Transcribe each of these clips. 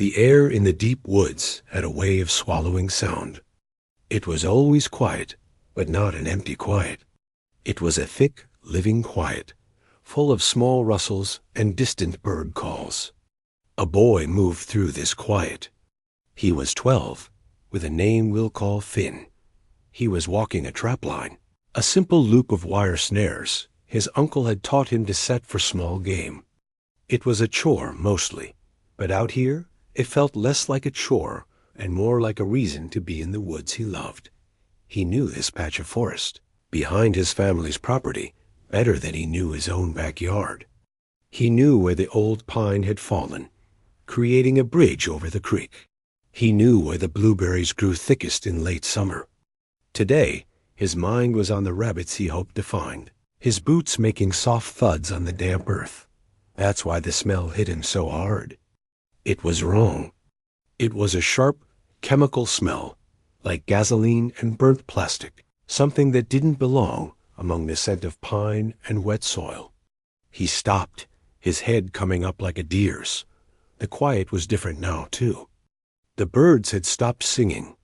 The air in the deep woods had a way of swallowing sound. It was always quiet, but not an empty quiet. It was a thick, living quiet, full of small rustles and distant bird calls. A boy moved through this quiet. He was 12, with a name we'll call Finn. He was walking a trapline, a simple loop of wire snares his uncle had taught him to set for small game. It was a chore mostly, but out here it felt less like a chore and more like a reason to be in the woods he loved. He knew this patch of forest, behind his family's property, better than he knew his own backyard. He knew where the old pine had fallen, creating a bridge over the creek. He knew where the blueberries grew thickest in late summer. Today, his mind was on the rabbits he hoped to find, his boots making soft thuds on the damp earth. That's why the smell hit him so hard. It was wrong. It was a sharp, chemical smell, like gasoline and burnt plastic, something that didn't belong among the scent of pine and wet soil. He stopped, his head coming up like a deer's. The quiet was different now, too. The birds had stopped singing.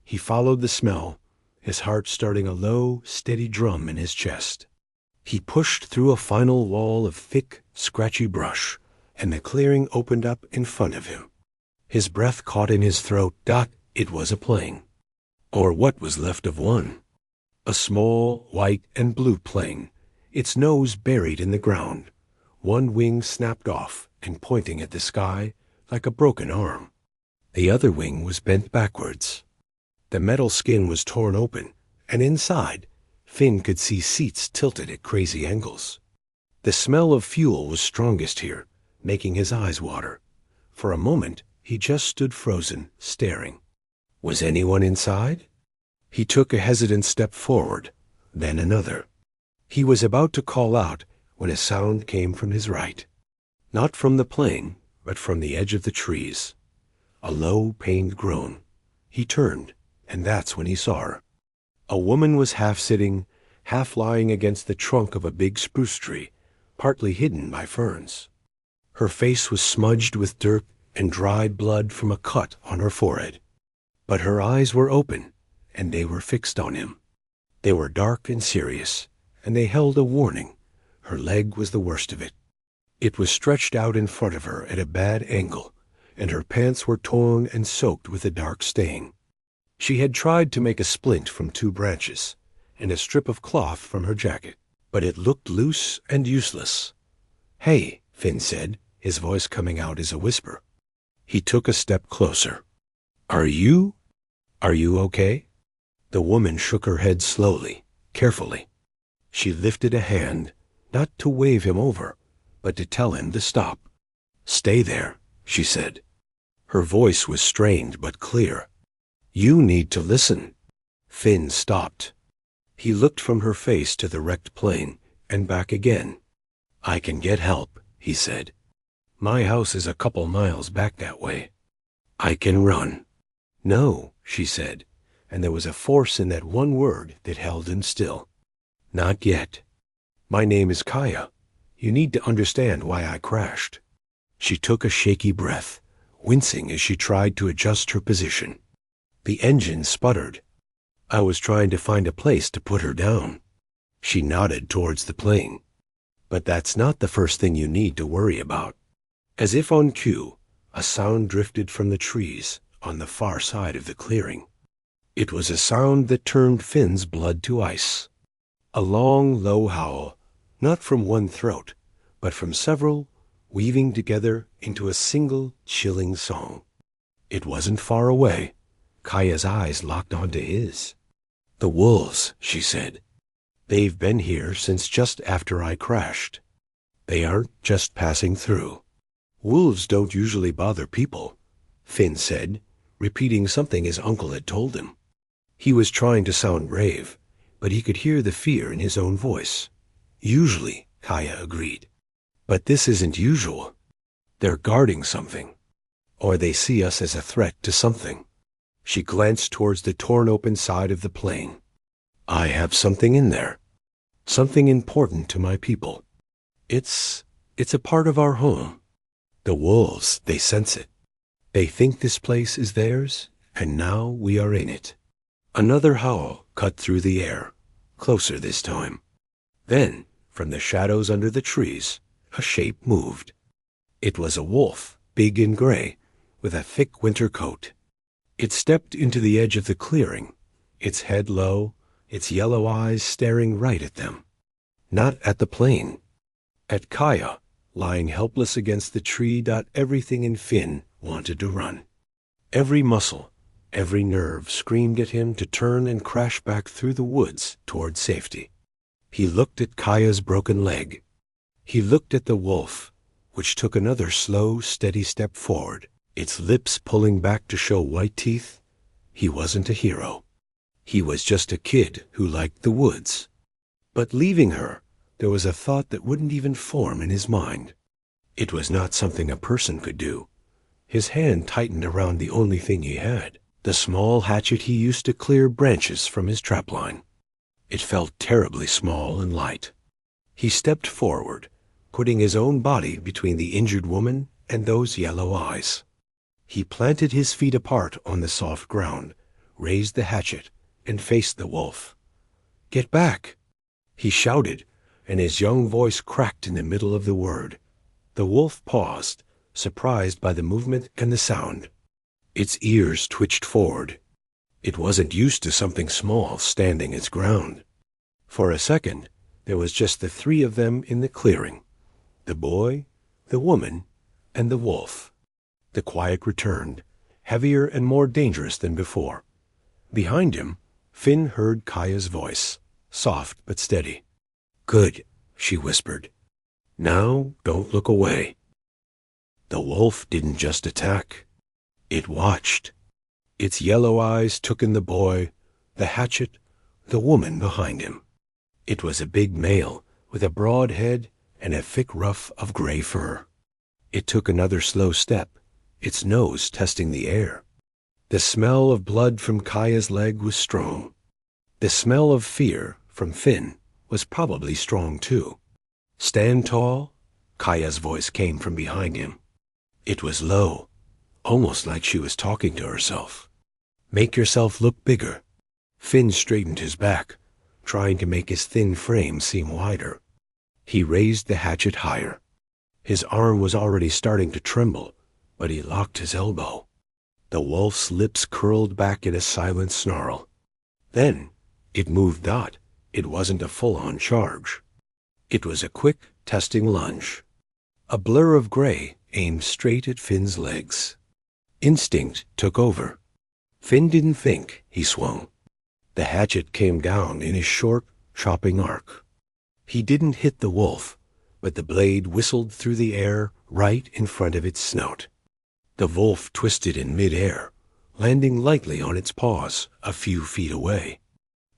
He followed the smell, his heart starting a low, steady drum in his chest. He pushed through a final wall of thick, scratchy brush, and the clearing opened up in front of him. His breath caught in his throat. It was a plane. Or what was left of one. A small, white and blue plane, its nose buried in the ground, one wing snapped off and pointing at the sky like a broken arm. The other wing was bent backwards. The metal skin was torn open, and inside, Finn could see seats tilted at crazy angles. The smell of fuel was strongest here, making his eyes water. For a moment, he just stood frozen, staring. Was anyone inside? He took a hesitant step forward, then another. He was about to call out when a sound came from his right. Not from the plane, but from the edge of the trees. A low, pained groan. He turned, and that's when he saw her. A woman was half sitting, half lying against the trunk of a big spruce tree, partly hidden by ferns. Her face was smudged with dirt and dried blood from a cut on her forehead. But her eyes were open, and they were fixed on him. They were dark and serious, and they held a warning. Her leg was the worst of it. It was stretched out in front of her at a bad angle, and her pants were torn and soaked with a dark stain. She had tried to make a splint from 2 branches, and a strip of cloth from her jacket, but it looked loose and useless. "Hey," Finn said, his voice coming out as a whisper. He took a step closer. Are you okay?" The woman shook her head slowly, carefully. She lifted a hand, not to wave him over, but to tell him to stop. "Stay there," she said. Her voice was strained but clear. "You need to listen." Finn stopped. He looked from her face to the wrecked plane and back again. "I can get help," he said. "My house is a couple miles back that way. I can run." "No," she said, and there was a force in that one word that held him still. "Not yet. My name is Kaya. You need to understand why I crashed." She took a shaky breath, wincing as she tried to adjust her position. The engine sputtered. "I was trying to find a place to put her down." She nodded towards the plane. "But that's not the first thing you need to worry about." As if on cue, a sound drifted from the trees on the far side of the clearing. It was a sound that turned Finn's blood to ice. A long, low howl, not from one throat, but from several, weaving together into a single, chilling song. It wasn't far away. Kaya's eyes locked onto his. "The wolves," she said. "They've been here since just after I crashed. They aren't just passing through." "Wolves don't usually bother people," Finn said, repeating something his uncle had told him. He was trying to sound brave, but he could hear the fear in his own voice. "Usually," Kaya agreed. "But this isn't usual. They're guarding something. Or they see us as a threat to something." She glanced towards the torn open side of the plane. "I have something in there. Something important to my people. It's a part of our home. The wolves, they sense it. They think this place is theirs, and now we are in it. Another howl cut through the air, closer this time. Then, from the shadows under the trees, a shape moved. It was a wolf, big and gray, with a thick winter coat. It stepped into the edge of the clearing, its head low, its yellow eyes staring right at them. Not at the plane. At Kaya, lying helpless against the tree. Everything in Finn wanted to run. Every muscle, every nerve screamed at him to turn and crash back through the woods toward safety. He looked at Kaya's broken leg. He looked at the wolf, which took another slow, steady step forward, its lips pulling back to show white teeth. He wasn't a hero. He was just a kid who liked the woods. But leaving her, there was a thought that wouldn't even form in his mind. It was not something a person could do. His hand tightened around the only thing he had, the small hatchet he used to clear branches from his trapline. It felt terribly small and light. He stepped forward, putting his own body between the injured woman and those yellow eyes. He planted his feet apart on the soft ground, raised the hatchet, and faced the wolf. "Get back!" he shouted, and his young voice cracked in the middle of the word. The wolf paused, surprised by the movement and the sound. Its ears twitched forward. It wasn't used to something small standing its ground. For a second, there was just the three of them in the clearing: the boy, the woman, and the wolf. The quiet returned, heavier and more dangerous than before. Behind him, Finn heard Kaya's voice, soft but steady. "Good," she whispered. "Now don't look away." The wolf didn't just attack. It watched. Its yellow eyes took in the boy, the hatchet, the woman behind him. It was a big male with a broad head and a thick ruff of gray fur. It took another slow step, its nose testing the air. The smell of blood from Kaya's leg was strong. The smell of fear from Finn was probably strong too. "Stand tall," Kaya's voice came from behind him. It was low, almost like she was talking to herself. "Make yourself look bigger." Finn straightened his back, trying to make his thin frame seem wider. He raised the hatchet higher. His arm was already starting to tremble, but he locked his elbow. The wolf's lips curled back in a silent snarl. Then it moved. It wasn't a full-on charge. It was a quick, testing lunge. A blur of gray aimed straight at Finn's legs. Instinct took over. Finn didn't think, he swung. The hatchet came down in a short, chopping arc. He didn't hit the wolf, but the blade whistled through the air right in front of its snout. The wolf twisted in mid-air, landing lightly on its paws a few feet away.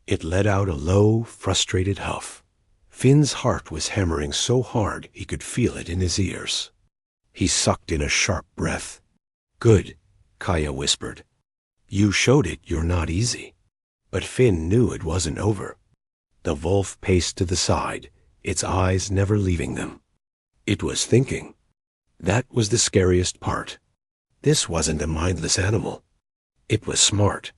It let out a low, frustrated huff. Finn's heart was hammering so hard he could feel it in his ears. He sucked in a sharp breath. "Good," Kaya whispered. "You showed it you're not easy." But Finn knew it wasn't over. The wolf paced to the side, its eyes never leaving them. It was thinking. That was the scariest part. This wasn't a mindless animal. It was smart.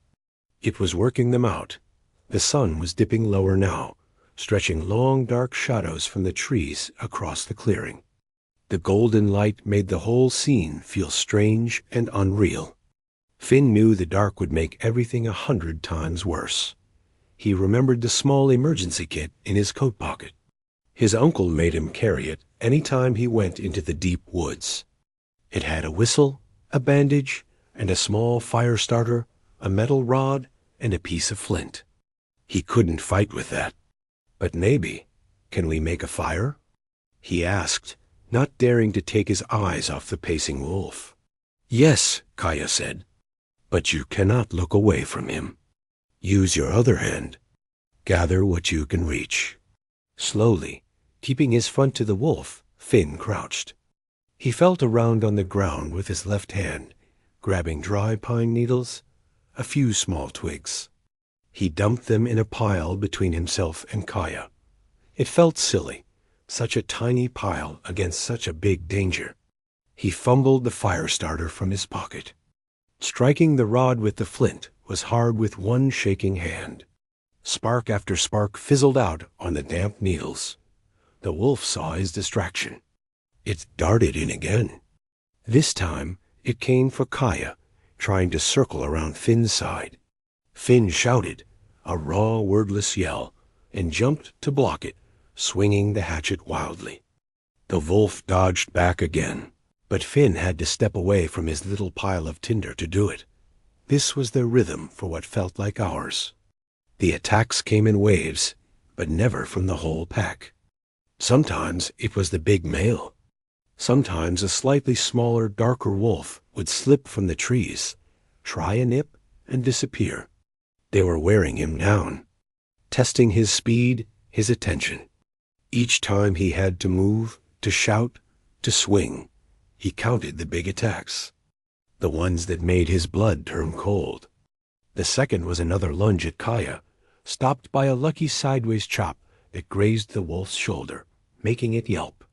It was working them out. The sun was dipping lower now, stretching long dark shadows from the trees across the clearing. The golden light made the whole scene feel strange and unreal. Finn knew the dark would make everything 100 times worse. He remembered the small emergency kit in his coat pocket. His uncle made him carry it any time he went into the deep woods. It had a whistle, a bandage, and a small fire starter, a metal rod, and a piece of flint. He couldn't fight with that. But maybe, can we make a fire? He asked, not daring to take his eyes off the pacing wolf. "Yes," Kaya said, "but you cannot look away from him. Use your other hand. Gather what you can reach." Slowly, keeping his front to the wolf, Finn crouched. He felt around on the ground with his left hand, grabbing dry pine needles, a few small twigs. He dumped them in a pile between himself and Kaya. It felt silly, such a tiny pile against such a big danger. He fumbled the fire starter from his pocket. Striking the rod with the flint was hard with one shaking hand. Spark after spark fizzled out on the damp needles. The wolf saw his distraction. It darted in again. This time it came for Kaya, trying to circle around Finn's side. Finn shouted, a raw, wordless yell, and jumped to block it, swinging the hatchet wildly. The wolf dodged back again, but Finn had to step away from his little pile of tinder to do it. This was their rhythm for what felt like hours. The attacks came in waves, but never from the whole pack. Sometimes it was the big male. Sometimes a slightly smaller, darker wolf would slip from the trees, try a nip, and disappear. They were wearing him down, testing his speed, his attention. Each time he had to move, to shout, to swing, he counted the big attacks, the ones that made his blood turn cold. The second was another lunge at Kaya, stopped by a lucky sideways chop that grazed the wolf's shoulder, making it yelp.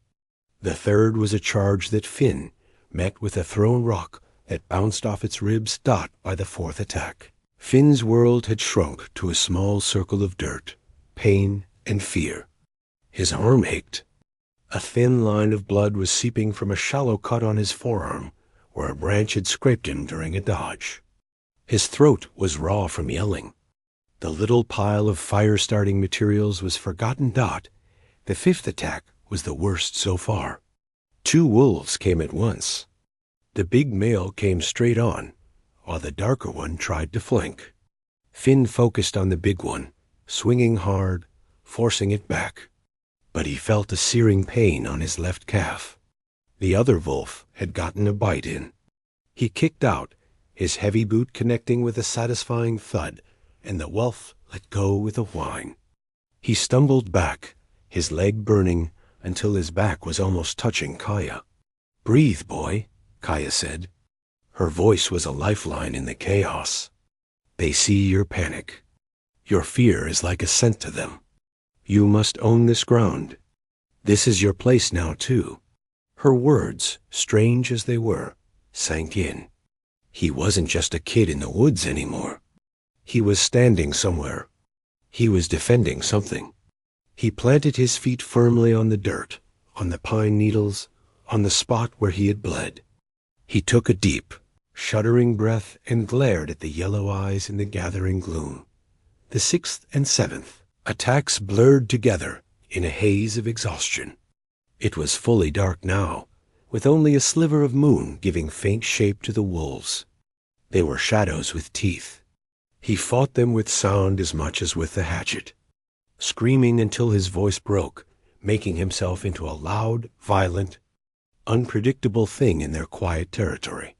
The third was a charge that Finn met with a thrown rock that bounced off its ribs dot by the fourth attack. Finn's world had shrunk to a small circle of dirt, pain, and fear. His arm ached. A thin line of blood was seeping from a shallow cut on his forearm, where a branch had scraped him during a dodge. His throat was raw from yelling. The little pile of fire-starting materials was forgotten dot. The fifth attack was the worst so far. 2 wolves came at once. The big male came straight on, while the darker one tried to flank. Finn focused on the big one, swinging hard, forcing it back. But he felt a searing pain on his left calf. The other wolf had gotten a bite in. He kicked out, his heavy boot connecting with a satisfying thud, and the wolf let go with a whine. He stumbled back, his leg burning, until his back was almost touching Kaya. "Breathe, boy," Kaya said. Her voice was a lifeline in the chaos. "They see your panic. Your fear is like a scent to them. You must own this ground. This is your place now, too." Her words, strange as they were, sank in. He wasn't just a kid in the woods anymore. He was standing somewhere. He was defending something. He planted his feet firmly on the dirt, on the pine needles, on the spot where he had bled. He took a deep, shuddering breath and glared at the yellow eyes in the gathering gloom. The 6th and 7th attacks blurred together in a haze of exhaustion. It was fully dark now, with only a sliver of moon giving faint shape to the wolves. They were shadows with teeth. He fought them with sound as much as with the hatchet, screaming until his voice broke, making himself into a loud, violent, unpredictable thing in their quiet territory.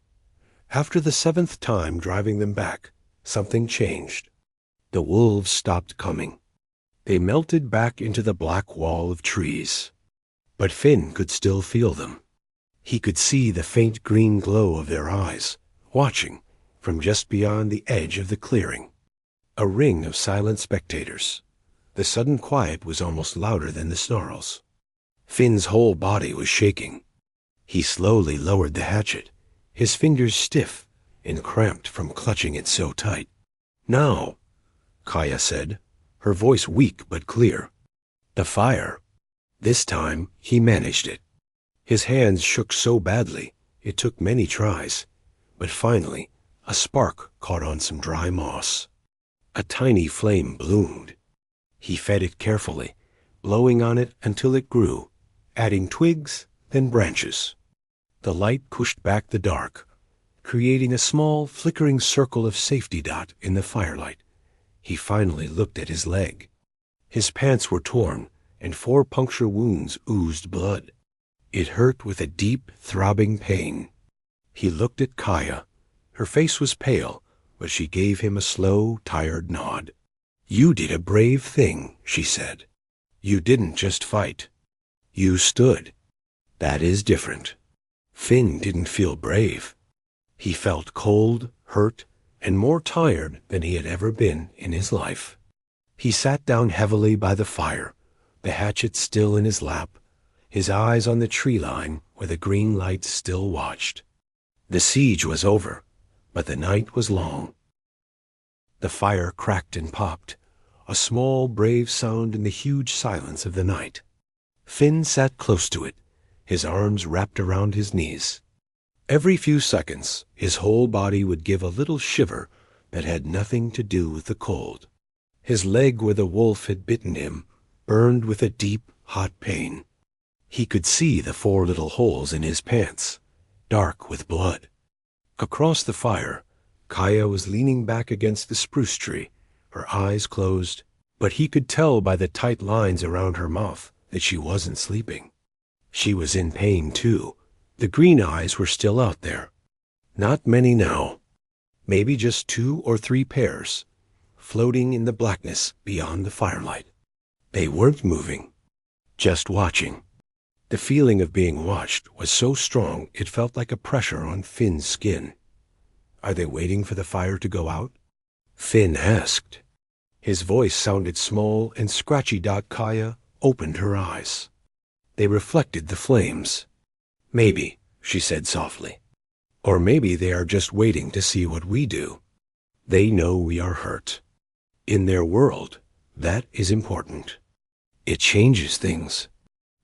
After the 7th time driving them back, something changed. The wolves stopped coming. They melted back into the black wall of trees. But Finn could still feel them. He could see the faint green glow of their eyes, watching from just beyond the edge of the clearing. A ring of silent spectators. The sudden quiet was almost louder than the snarls. Finn's whole body was shaking. He slowly lowered the hatchet, his fingers stiff and cramped from clutching it so tight. "Now," Kaya said, her voice weak but clear. "The fire." This time he managed it. His hands shook so badly it took many tries, but finally a spark caught on some dry moss. A tiny flame bloomed. He fed it carefully, blowing on it until it grew, adding twigs, then branches. The light pushed back the dark, creating a small, flickering circle of safety dot in the firelight. He finally looked at his leg. His pants were torn, and 4 puncture wounds oozed blood. It hurt with a deep, throbbing pain. He looked at Kaya. Her face was pale, but she gave him a slow, tired nod. "You did a brave thing," she said. "You didn't just fight. You stood. That is different." Finn didn't feel brave. He felt cold, hurt, and more tired than he had ever been in his life. He sat down heavily by the fire, the hatchet still in his lap, his eyes on the tree line where the green light still watched. The siege was over, but the night was long. The fire cracked and popped, a small, brave sound in the huge silence of the night. Finn sat close to it, his arms wrapped around his knees. Every few seconds, his whole body would give a little shiver that had nothing to do with the cold. His leg where the wolf had bitten him burned with a deep, hot pain. He could see the 4 little holes in his pants, dark with blood. Across the fire, Kaya was leaning back against the spruce tree, her eyes closed, but he could tell by the tight lines around her mouth that she wasn't sleeping. She was in pain, too. The green eyes were still out there. Not many now. Maybe just 2 or 3 pairs, floating in the blackness beyond the firelight. They weren't moving, just watching. The feeling of being watched was so strong it felt like a pressure on Finn's skin. Are they waiting for the fire to go out? Finn asked. His voice sounded small and scratchy. Kaya opened her eyes. They reflected the flames. Maybe, she said softly. Or maybe they are just waiting to see what we do. They know we are hurt. In their world, that is important. It changes things.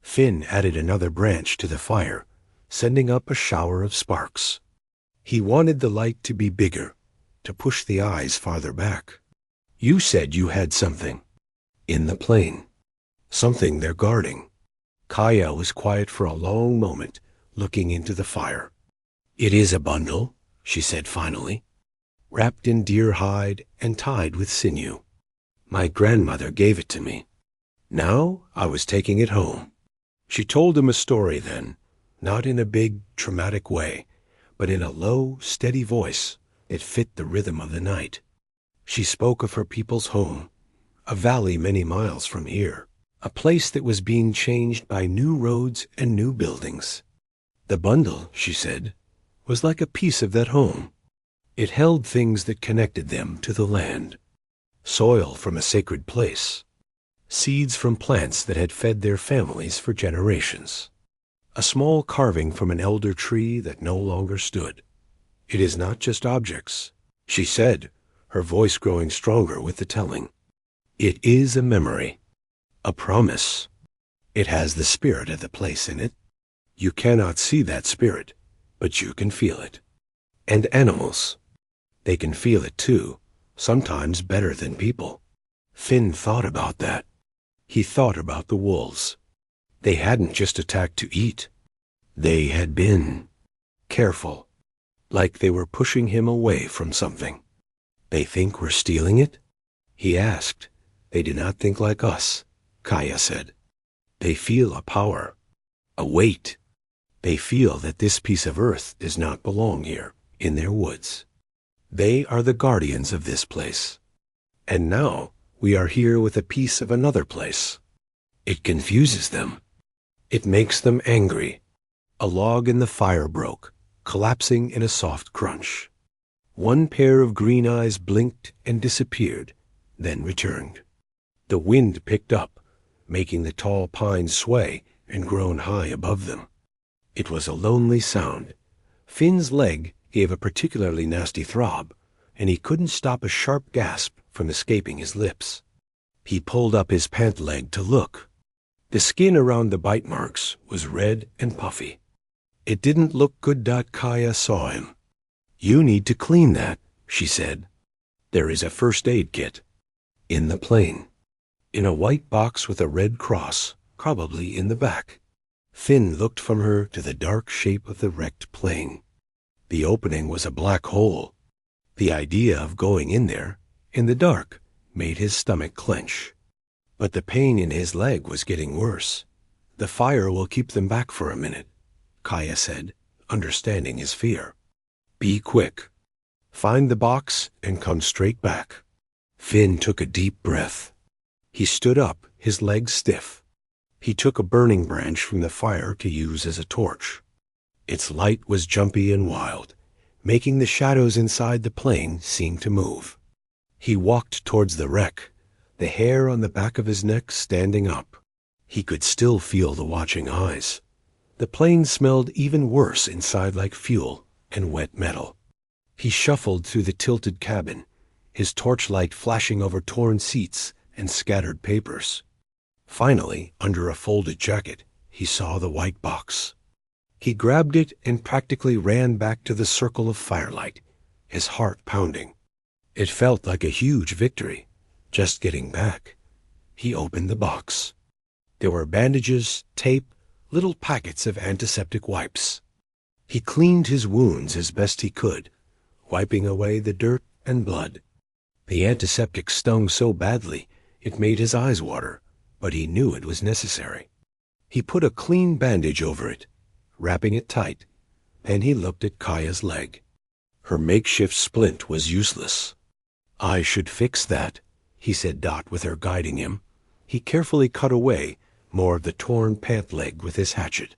Finn added another branch to the fire, sending up a shower of sparks. He wanted the light to be bigger, to push the eyes farther back. You said you had something. In the plane. Something they're guarding. Kaya was quiet for a long moment, looking into the fire. It is a bundle, she said finally, wrapped in deer hide and tied with sinew. My grandmother gave it to me. Now I was taking it home. She told him a story then, not in a big, dramatic way, but in a low, steady voice that fit the rhythm of the night. She spoke of her people's home, a valley many miles from here, a place that was being changed by new roads and new buildings. The bundle, she said, was like a piece of that home. It held things that connected them to the land. Soil from a sacred place. Seeds from plants that had fed their families for generations. A small carving from an elder tree that no longer stood. It is not just objects, she said, her voice growing stronger with the telling. It is a memory, a promise. It has the spirit of the place in it. You cannot see that spirit, but you can feel it. And animals, they can feel it too, sometimes better than people. Finn thought about that. He thought about the wolves. They hadn't just attacked to eat. They had been careful, like they were pushing him away from something. They think we're stealing it? He asked. They do not think like us, Kaya said. They feel a power, a weight. They feel that this piece of earth does not belong here, in their woods. They are the guardians of this place. And now we are here with a piece of another place. It confuses them. It makes them angry. A log in the fire broke, collapsing in a soft crunch. One pair of green eyes blinked and disappeared, then returned. The wind picked up, making the tall pines sway and groan high above them. It was a lonely sound. Finn's leg gave a particularly nasty throb, and he couldn't stop a sharp gasp from escaping his lips. He pulled up his pant leg to look. The skin around the bite marks was red and puffy. It didn't look good. Kaya saw him. You need to clean that, she said. There is a first aid kit. In the plane. In a white box with a red cross, probably in the back. Finn looked from her to the dark shape of the wrecked plane. The opening was a black hole. The idea of going in there, in the dark, made his stomach clench. But the pain in his leg was getting worse. The fire will keep them back for a minute, Kaya said, understanding his fear. Be quick. Find the box and come straight back. Finn took a deep breath. He stood up, his legs stiff. He took a burning branch from the fire to use as a torch. Its light was jumpy and wild, making the shadows inside the plane seem to move. He walked towards the wreck, the hair on the back of his neck standing up. He could still feel the watching eyes. The plane smelled even worse inside, like fuel and wet metal. He shuffled through the tilted cabin, his torchlight flashing over torn seats and scattered papers. Finally, under a folded jacket, he saw the white box. He grabbed it and practically ran back to the circle of firelight, his heart pounding. It felt like a huge victory, just getting back. He opened the box. There were bandages, tape, little packets of antiseptic wipes. He cleaned his wounds as best he could, wiping away the dirt and blood. The antiseptic stung so badly it made his eyes water, but he knew it was necessary. He put a clean bandage over it, wrapping it tight. Then he looked at Kaya's leg. Her makeshift splint was useless. "I should fix that," he said, Dot with her guiding him. He carefully cut away more of the torn pant leg with his hatchet.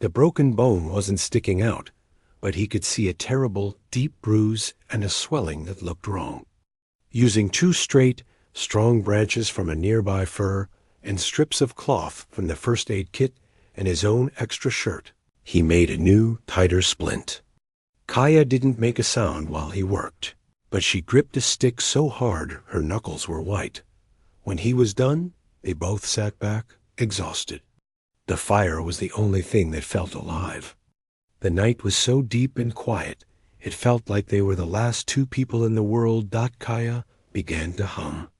The broken bone wasn't sticking out, but he could see a terrible, deep bruise and a swelling that looked wrong. Using 2 straight, strong branches from a nearby fir and strips of cloth from the first aid kit and his own extra shirt, he made a new, tighter splint. Kaya didn't make a sound while he worked, but she gripped a stick so hard her knuckles were white. When he was done, they both sat back, exhausted. The fire was the only thing that felt alive. The night was so deep and quiet, it felt like they were the last 2 people in the world. Kaya began to hum.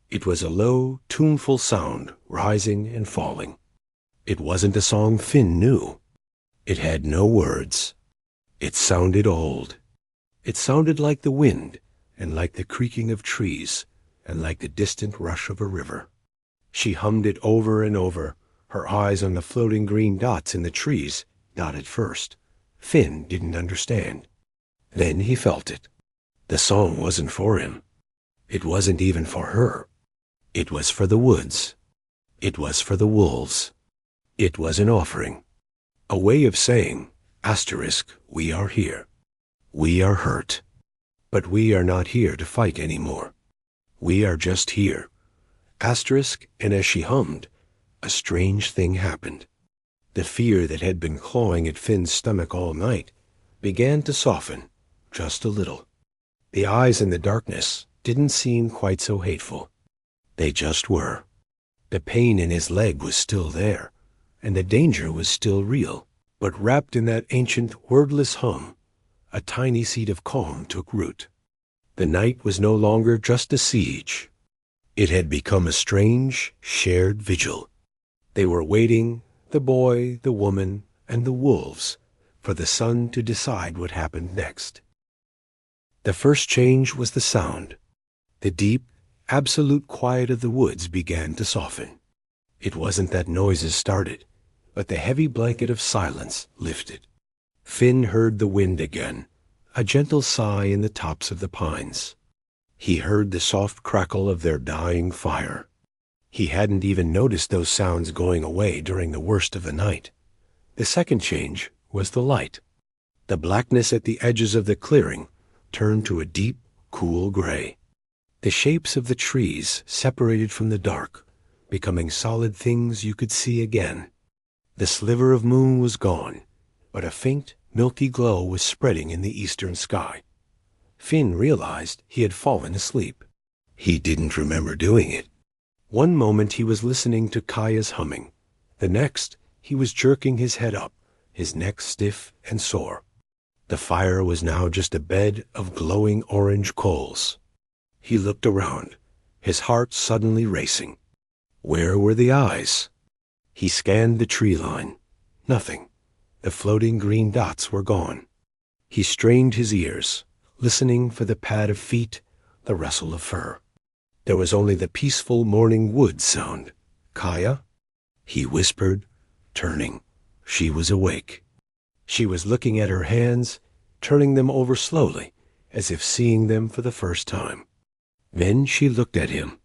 It was a low, tuneful sound, rising and falling. It wasn't a song Finn knew. It had no words. It sounded old. It sounded like the wind, and like the creaking of trees, and like the distant rush of a river. She hummed it over and over, her eyes on the floating green dots in the trees. Not at first. Finn didn't understand. Then he felt it. The song wasn't for him. It wasn't even for her. It was for the woods. It was for the wolves. It was an offering. A way of saying, we are here. We are hurt. But we are not here to fight anymore. We are just here. And as she hummed, a strange thing happened. The fear that had been clawing at Finn's stomach all night began to soften, just a little. The eyes in the darkness didn't seem quite so hateful. They just were. The pain in his leg was still there, and the danger was still real. But wrapped in that ancient, wordless hum, a tiny seed of calm took root. The night was no longer just a siege. It had become a strange, shared vigil. They were waiting, the boy, the woman, and the wolves, for the sun to decide what happened next. The first change was the sound. The deep, absolute quiet of the woods began to soften. It wasn't that noises started, but the heavy blanket of silence lifted. Finn heard the wind again, a gentle sigh in the tops of the pines. He heard the soft crackle of their dying fire. He hadn't even noticed those sounds going away during the worst of the night. The second change was the light. The blackness at the edges of the clearing turned to a deep, cool gray. The shapes of the trees separated from the dark, becoming solid things you could see again. The sliver of moon was gone, but a faint, milky glow was spreading in the eastern sky. Finn realized he had fallen asleep. He didn't remember doing it. One moment he was listening to Kaya's humming. The next, he was jerking his head up, his neck stiff and sore. The fire was now just a bed of glowing orange coals. He looked around, his heart suddenly racing. Where were the eyes? He scanned the tree line. Nothing. The floating green dots were gone. He strained his ears, listening for the pad of feet, the rustle of fur. There was only the peaceful morning woods sound. "Kaya?" he whispered, turning. She was awake. She was looking at her hands, turning them over slowly, as if seeing them for the first time. Then she looked at him,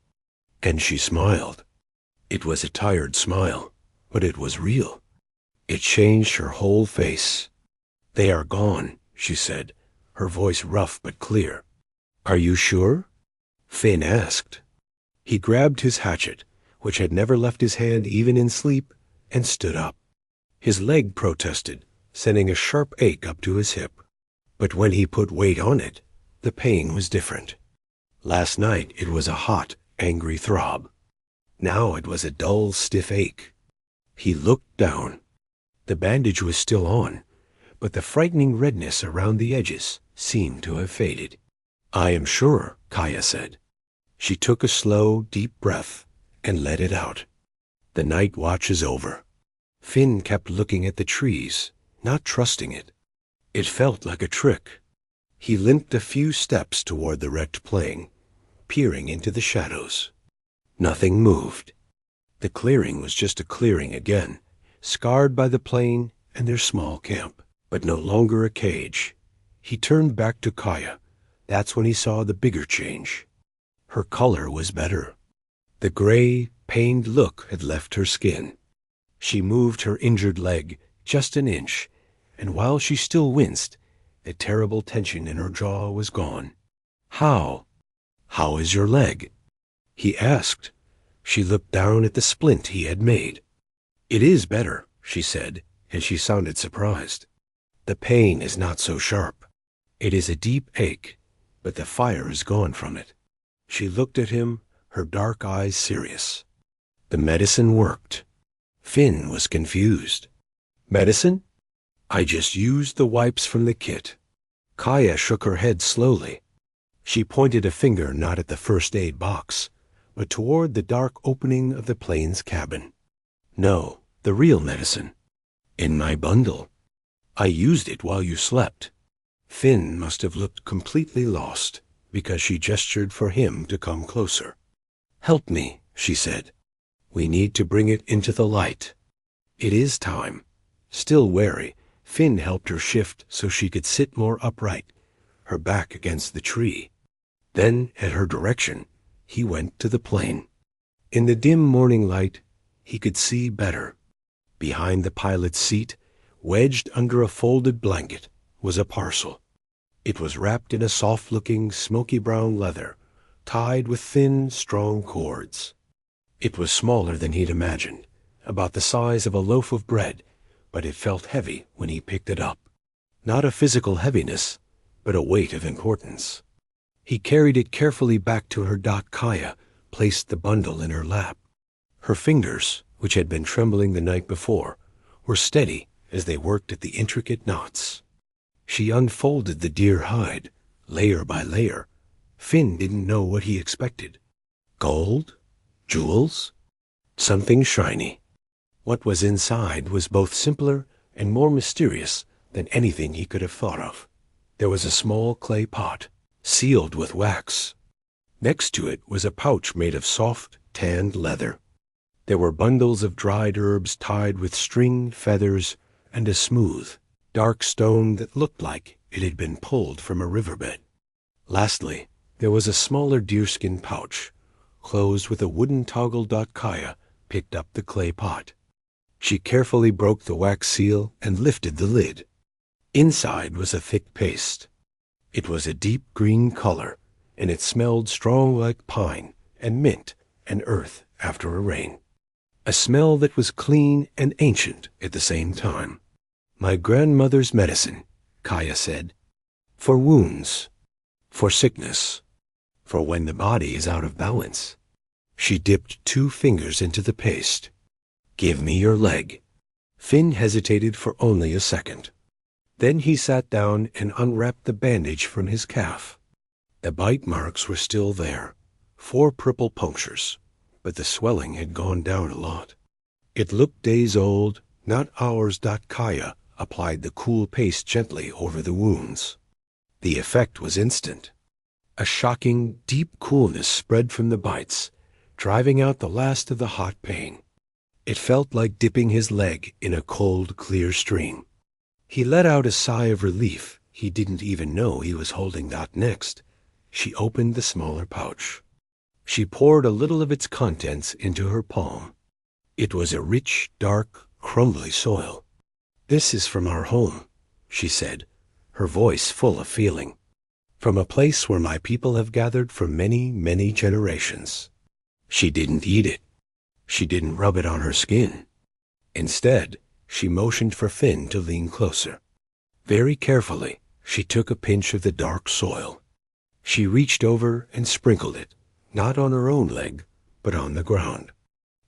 and she smiled. It was a tired smile, but it was real. It changed her whole face. "They are gone," she said, her voice rough but clear. "Are you sure?" Finn asked. He grabbed his hatchet, which had never left his hand even in sleep, and stood up. His leg protested, sending a sharp ache up to his hip. But when he put weight on it, the pain was different. Last night it was a hot, angry throb. Now it was a dull, stiff ache. He looked down. The bandage was still on, but the frightening redness around the edges seemed to have faded. "I am sure," Kaya said. She took a slow, deep breath and let it out. The night watch is over. Finn kept looking at the trees, not trusting it. It felt like a trick. He limped a few steps toward the wrecked plane, peering into the shadows. Nothing moved. The clearing was just a clearing again, scarred by the plane and their small camp, but no longer a cage. He turned back to Kaya. That's when he saw the bigger change. Her color was better. The gray, pained look had left her skin. She moved her injured leg just an inch, and while she still winced, the terrible tension in her jaw was gone. "How? How is your leg?" he asked. She looked down at the splint he had made. "It is better," she said, and she sounded surprised. "The pain is not so sharp. It is a deep ache, but the fire is gone from it." She looked at him, her dark eyes serious. The medicine worked. Finn was confused. "Medicine?" "I just used the wipes from the kit." Kaya shook her head slowly. She pointed a finger not at the first aid box, but toward the dark opening of the plane's cabin. "No, the real medicine. In my bundle. I used it while you slept." Finn must have looked completely lost, because she gestured for him to come closer. "Help me," she said. "We need to bring it into the light." "It is time." Still wary, Finn helped her shift so she could sit more upright, her back against the tree. Then, at her direction, he went to the plane. In the dim morning light, he could see better. Behind the pilot's seat, wedged under a folded blanket, was a parcel. It was wrapped in a soft-looking, smoky brown leather, tied with thin, strong cords. It was smaller than he'd imagined, about the size of a loaf of bread, but it felt heavy when he picked it up. Not a physical heaviness, but a weight of importance. He carried it carefully back to her. Kaya placed the bundle in her lap. Her fingers, which had been trembling the night before, were steady as they worked at the intricate knots. She unfolded the deer hide, layer by layer. Finn didn't know what he expected. Gold? Jewels? Something shiny. What was inside was both simpler and more mysterious than anything he could have thought of. There was a small clay pot, sealed with wax. Next to it was a pouch made of soft, tanned leather. There were bundles of dried herbs tied with string, feathers, and a smooth, dark stone that looked like it had been pulled from a riverbed. Lastly, there was a smaller deerskin pouch, closed with a wooden toggle. Kaya picked up the clay pot. She carefully broke the wax seal and lifted the lid. Inside was a thick paste. It was a deep green color, and it smelled strong like pine and mint and earth after a rain. A smell that was clean and ancient at the same time. "My grandmother's medicine," Kaya said. "For wounds, for sickness, for when the body is out of balance." She dipped 2 fingers into the paste. "Give me your leg." Finn hesitated for only a second. Then he sat down and unwrapped the bandage from his calf. The bite marks were still there, 4 purple punctures, but the swelling had gone down a lot. It looked days old, not hours. Kaya applied the cool paste gently over the wounds. The effect was instant. A shocking, deep coolness spread from the bites, driving out the last of the hot pain. It felt like dipping his leg in a cold, clear stream. He let out a sigh of relief. He didn't even know he was holding that next. She opened the smaller pouch. She poured a little of its contents into her palm. It was a rich, dark, crumbly soil. "This is from our home," she said, her voice full of feeling. "From a place where my people have gathered for many, many generations." She didn't eat it. She didn't rub it on her skin. Instead, she motioned for Finn to lean closer. Very carefully, she took a pinch of the dark soil. She reached over and sprinkled it, not on her own leg, but on the ground.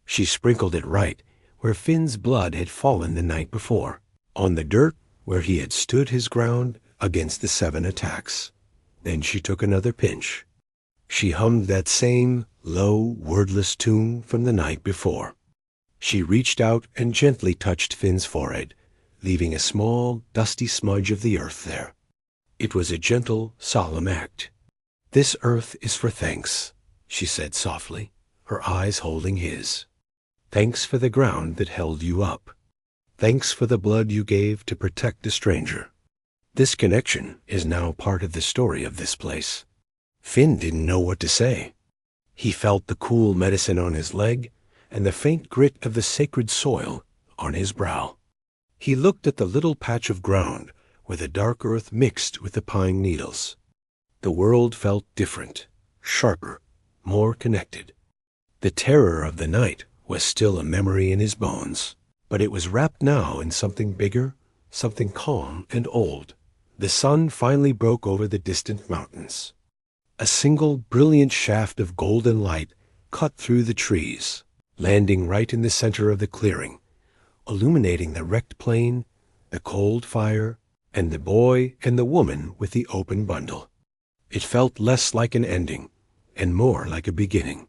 She sprinkled it right where Finn's blood had fallen the night before, on the dirt where he had stood his ground against the 7 attacks. Then she took another pinch. She hummed that same low, wordless tune from the night before. She reached out and gently touched Finn's forehead, leaving a small, dusty smudge of the earth there. It was a gentle, solemn act. "This earth is for thanks," she said softly, her eyes holding his. "Thanks for the ground that held you up. Thanks for the blood you gave to protect a stranger. This connection is now part of the story of this place." Finn didn't know what to say. He felt the cool medicine on his leg and the faint grit of the sacred soil on his brow. He looked at the little patch of ground where the dark earth mixed with the pine needles. The world felt different, sharper, more connected. The terror of the night was still a memory in his bones, but it was wrapped now in something bigger, something calm and old. The sun finally broke over the distant mountains. A single brilliant shaft of golden light cut through the trees, landing right in the center of the clearing, illuminating the wrecked plane, the cold fire, and the boy and the woman with the open bundle. It felt less like an ending and more like a beginning.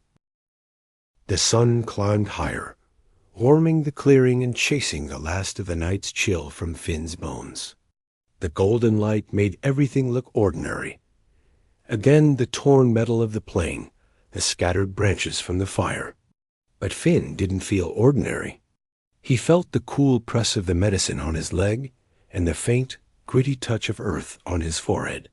The sun climbed higher, warming the clearing and chasing the last of the night's chill from Finn's bones. The golden light made everything look ordinary. Again the torn metal of the plane, the scattered branches from the fire. But Finn didn't feel ordinary. He felt the cool press of the medicine on his leg and the faint, gritty touch of earth on his forehead.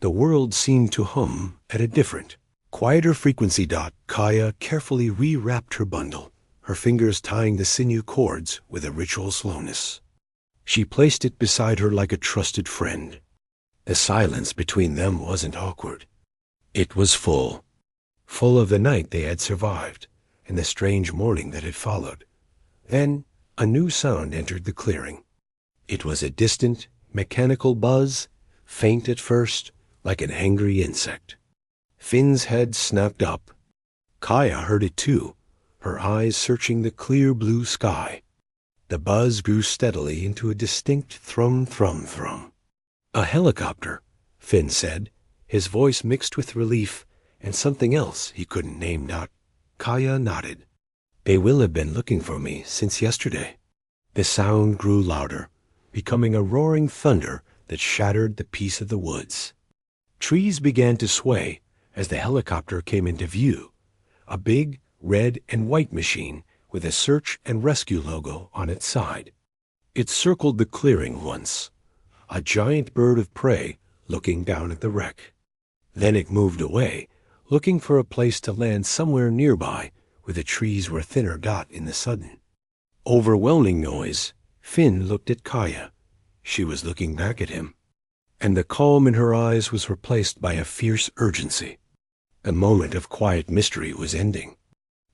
The world seemed to hum at a different, quieter frequency. Kaya carefully re-wrapped her bundle, her fingers tying the sinew cords with a ritual slowness. She placed it beside her like a trusted friend. The silence between them wasn't awkward. It was full of the night they had survived and the strange morning that had followed. Then a new sound entered the clearing. It was a distant, mechanical buzz, faint at first, like an angry insect. Finn's head snapped up. Kaya heard it too, her eyes searching the clear blue sky. The buzz grew steadily into a distinct thrum. "A helicopter," Finn said, his voice mixed with relief and something else he couldn't name. Kaya nodded. "They will have been looking for me since yesterday." The sound grew louder, becoming a roaring thunder that shattered the peace of the woods. Trees began to sway as the helicopter came into view, a big red and white machine with a search and rescue logo on its side. It circled the clearing once, a giant bird of prey looking down at the wreck. Then it moved away, looking for a place to land somewhere nearby where the trees were thinner. In the sudden, overwhelming noise, Finn looked at Kaya. She was looking back at him, and the calm in her eyes was replaced by a fierce urgency. A moment of quiet mystery was ending.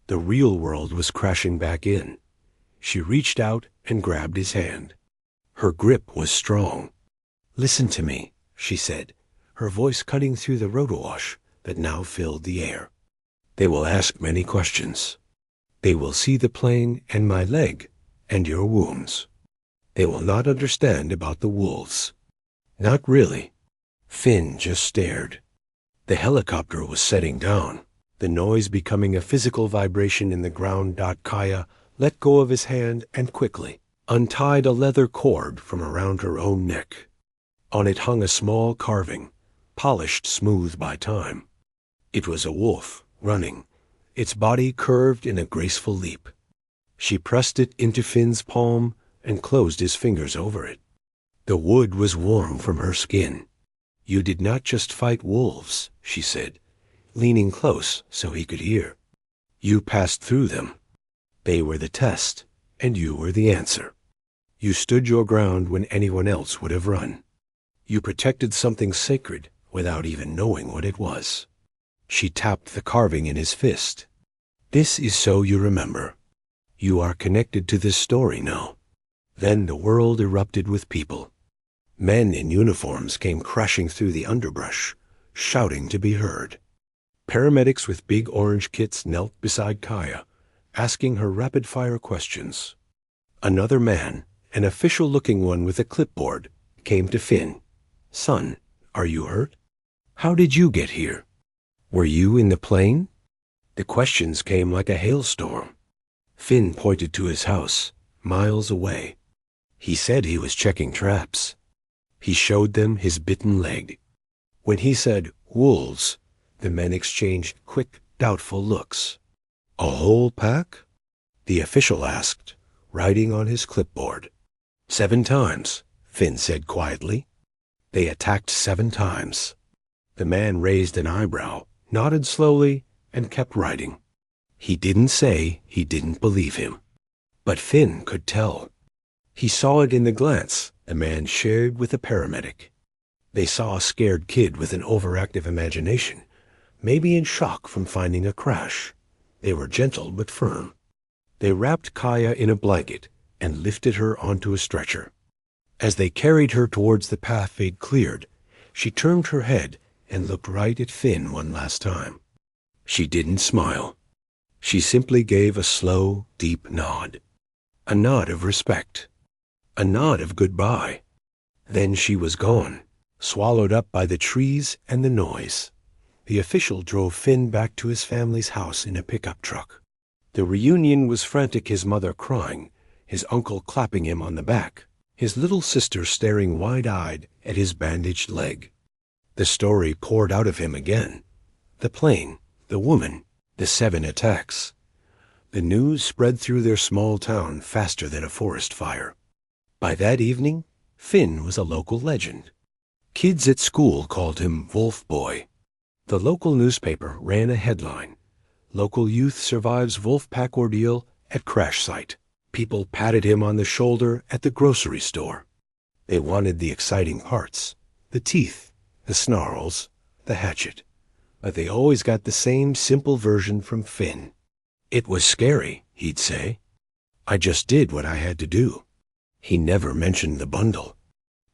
The real world was crashing back in. She reached out and grabbed his hand. Her grip was strong. "Listen to me," she said, her voice cutting through the rotowash that now filled the air. "They will ask many questions. They will see the plane and my leg and your wounds. They will not understand about the wolves." "Not really." Finn just stared. The helicopter was setting down, the noise becoming a physical vibration in the ground. Kaya let go of his hand and quickly untied a leather cord from around her own neck. On it hung a small carving, polished smooth by time. It was a wolf running, its body curved in a graceful leap. She pressed it into Finn's palm and closed his fingers over it. The wood was warm from her skin. "You did not just fight wolves," she said, leaning close so he could hear. "You passed through them. They were the test, and you were the answer. You stood your ground when anyone else would have run. You protected something sacred without even knowing what it was." She tapped the carving in his fist. "This is so you remember. You are connected to this story now." Then the world erupted with people. Men in uniforms came crashing through the underbrush, shouting to be heard. Paramedics with big orange kits knelt beside Kaya, asking her rapid-fire questions. Another man, an official-looking one with a clipboard, came to Finn. "Son, are you hurt? How did you get here? Were you in the plane?" The questions came like a hailstorm. Finn pointed to his house, miles away. He said he was checking traps. He showed them his bitten leg. When he said, "Wolves," the men exchanged quick, doubtful looks. "A whole pack?" the official asked, writing on his clipboard. 7 times, Finn said quietly. They attacked 7 times. The man raised an eyebrow, nodded slowly, and kept writing. He didn't say he didn't believe him. But Finn could tell. He saw it in the glance the man shared with a paramedic. They saw a scared kid with an overactive imagination, maybe in shock from finding a crash. They were gentle but firm. They wrapped Kaya in a blanket and lifted her onto a stretcher. As they carried her towards the path they'd cleared, she turned her head and looked right at Finn one last time. She didn't smile. She simply gave a slow, deep nod. A nod of respect. A nod of goodbye. Then she was gone, swallowed up by the trees and the noise. The official drove Finn back to his family's house in a pickup truck. The reunion was frantic, his mother crying, his uncle clapping him on the back, his little sister staring wide-eyed at his bandaged leg. The story poured out of him again. The plane, the woman, the 7 attacks. The news spread through their small town faster than a forest fire. By that evening, Finn was a local legend. Kids at school called him Wolf Boy. The local newspaper ran a headline, "Local Youth Survives Wolfpack Ordeal at Crash Site." People patted him on the shoulder at the grocery store. They wanted the exciting parts, the teeth, the snarls, the hatchet. But they always got the same simple version from Finn. "It was scary," he'd say. "I just did what I had to do." He never mentioned the bundle.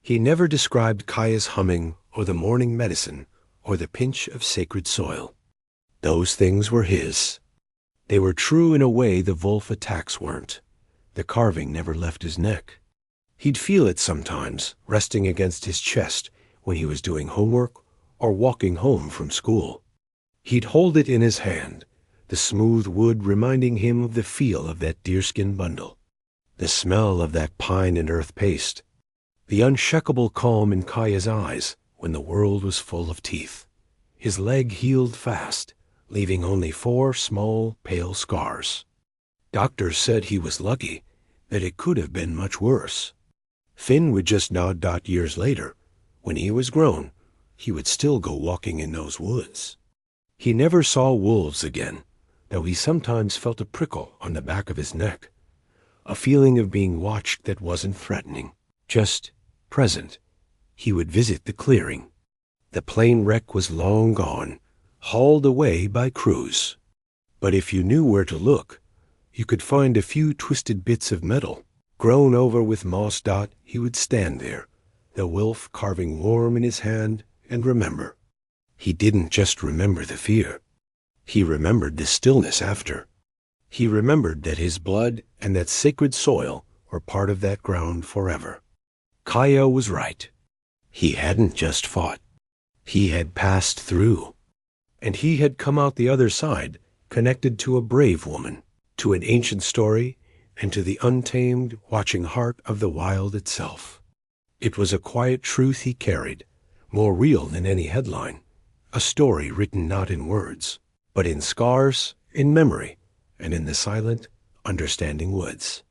He never described Kaya's humming or the morning medicine or the pinch of sacred soil. Those things were his. They were true in a way the wolf attacks weren't. The carving never left his neck. He'd feel it sometimes, resting against his chest when he was doing homework or walking home from school. He'd hold it in his hand, the smooth wood reminding him of the feel of that deerskin bundle, the smell of that pine and earth paste, the unshakable calm in Kaya's eyes when the world was full of teeth. His leg healed fast, leaving only 4 small, pale scars. Doctors said he was lucky, that it could have been much worse. Finn would just nod. Years later, when he was grown, he would still go walking in those woods. He never saw wolves again, though he sometimes felt a prickle on the back of his neck, a feeling of being watched that wasn't threatening, just present. He would visit the clearing. The plane wreck was long gone, hauled away by crews. But if you knew where to look, you could find a few twisted bits of metal. Grown over with moss. He would stand there, the wolf carving warm in his hand, and remember. He didn't just remember the fear. He remembered the stillness after. He remembered that his blood and that sacred soil were part of that ground forever. Kaya was right. He hadn't just fought. He had passed through. And he had come out the other side, connected to a brave woman, to an ancient story, and to the untamed, watching heart of the wild itself. It was a quiet truth he carried, more real than any headline, a story written not in words, but in scars, in memory, and in the silent, understanding woods.